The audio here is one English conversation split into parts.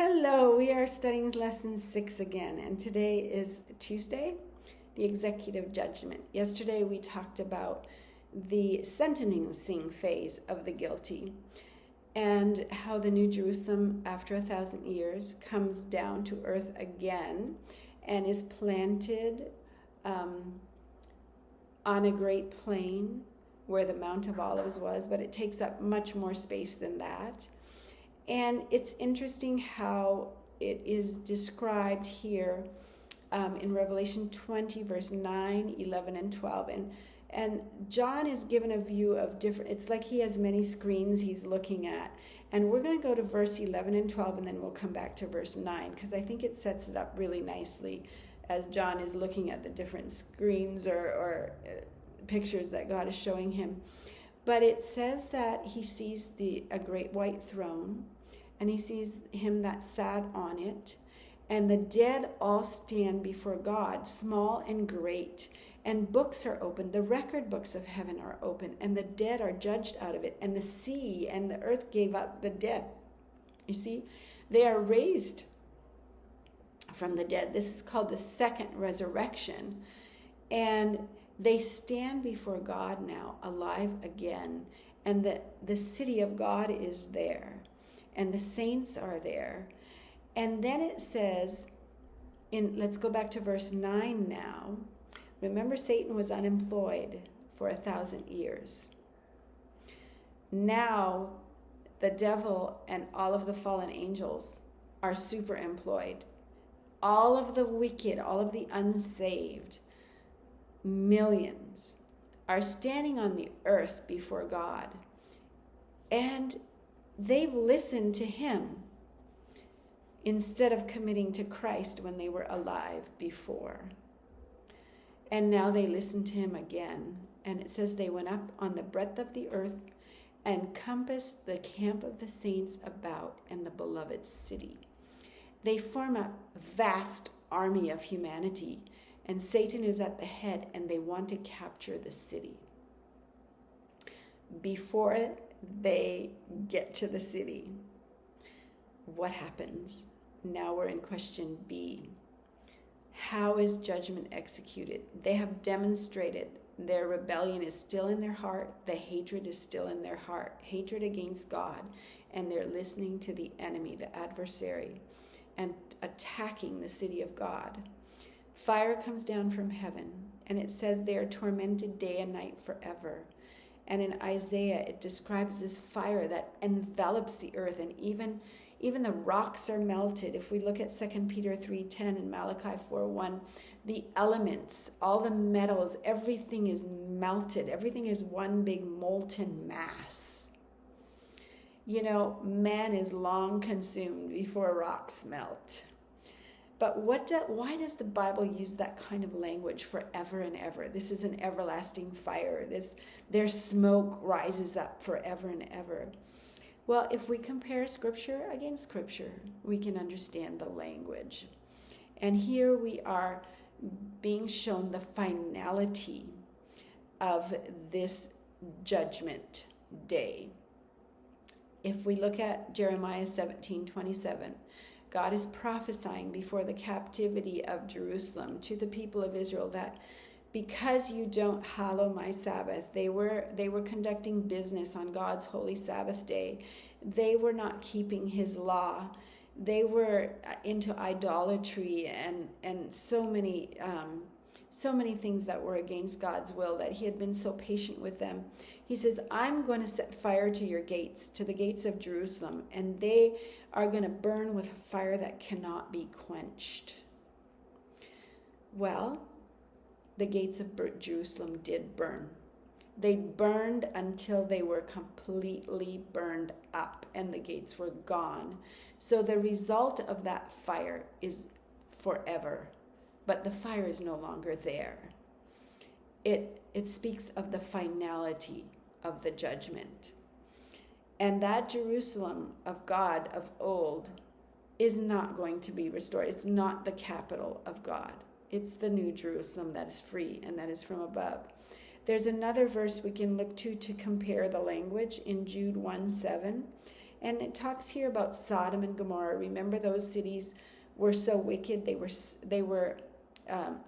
Hello, we are studying lesson 6 again, and today is Tuesday, the executive judgment. Yesterday we talked about the sentencing phase of the guilty and how the New Jerusalem, after 1,000 years, comes down to earth again and is planted on a great plain where the Mount of Olives was, but it takes up much more space than that. And it's interesting how it is described here in Revelation 20, verse 9, 11, and 12. And John is given a view of different, it's like he has many screens he's looking at. And we're going to go to verse 11 and 12, and then we'll come back to verse 9, because I think it sets it up really nicely as John is looking at the different screens or pictures that God is showing him. But it says that he sees a great white throne, and he sees him that sat on it, and the dead all stand before God, small and great, and books are opened. The record books of heaven are open, and the dead are judged out of it, and the sea and the earth gave up the dead. You see, they are raised from the dead. This is called the second resurrection, and they stand before God now, alive again, and the city of God is there. And the saints are there. And then it says, let's go back to verse 9 now. Remember, Satan was unemployed for 1,000 years. Now, the devil and all of the fallen angels are super employed. All of the wicked, all of the unsaved, millions, are standing on the earth before God. And they've listened to him instead of committing to Christ when they were alive before. And now they listen to him again. And it says they went up on the breadth of the earth and compassed the camp of the saints about and the beloved city. They form a vast army of humanity, and Satan is at the head, and they want to capture the city. Before they get to the city, what happens? Now we're in question B. How is judgment executed? They have demonstrated their rebellion is still in their heart. The hatred is still in their heart. Hatred against God. And they're listening to the enemy, the adversary, and attacking the city of God. Fire comes down from heaven, and it says they are tormented day and night forever. And in Isaiah, it describes this fire that envelops the earth, and even the rocks are melted. If we look at 2 Peter 3:10 and Malachi 4:1, the elements, all the metals, everything is melted. Everything is one big molten mass. You know, man is long consumed before rocks melt. But why does the Bible use that kind of language forever and ever? This is an everlasting fire. Their smoke rises up forever and ever. Well, if we compare Scripture against Scripture, we can understand the language. And here we are being shown the finality of this judgment day. If we look at Jeremiah 17:27, God is prophesying before the captivity of Jerusalem to the people of Israel that because you don't hallow my Sabbath, they were conducting business on God's holy Sabbath day. They were not keeping his law. They were into idolatry and so many things that were against God's will, that he had been so patient with them. He says, I'm going to set fire to your gates, to the gates of Jerusalem, and they are going to burn with a fire that cannot be quenched. Well, the gates of Jerusalem did burn. They burned until they were completely burned up, and the gates were gone. So the result of that fire is forever. But the fire is no longer there. It speaks of the finality of the judgment. And that Jerusalem of God of old is not going to be restored. It's not the capital of God. It's the new Jerusalem that is free and that is from above. There's another verse we can look to compare the language in Jude 1:7. And it talks here about Sodom and Gomorrah. Remember, those cities were so wicked. They were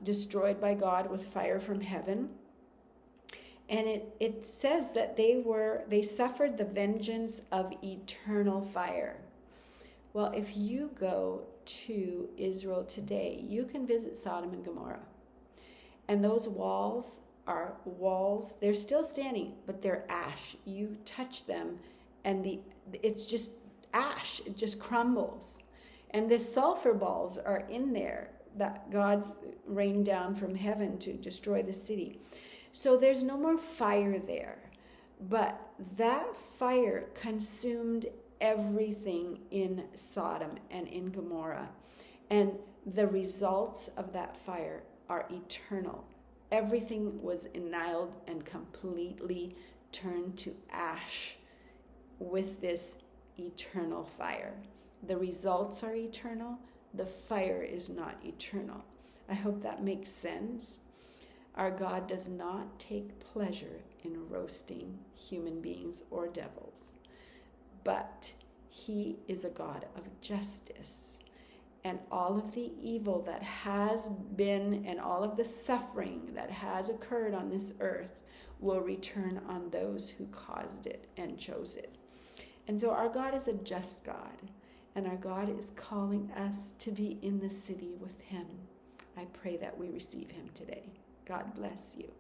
destroyed by God with fire from heaven. And it says that they suffered the vengeance of eternal fire. Well, if you go to Israel today, you can visit Sodom and Gomorrah. And those walls are walls. They're still standing, but they're ash. You touch them and it's just ash. It just crumbles. And the sulfur balls are in there that God rained down from heaven to destroy the city. So there's no more fire there. But that fire consumed everything in Sodom and in Gomorrah. And the results of that fire are eternal. Everything was annihilated and completely turned to ash with this eternal fire. The results are eternal. The fire is not eternal. I hope that makes sense. Our God does not take pleasure in roasting human beings or devils, but he is a God of justice. And all of the evil that has been and all of the suffering that has occurred on this earth will return on those who caused it and chose it. And so our God is a just God, and our God is calling us to be in the city with him. I pray that we receive him today. God bless you.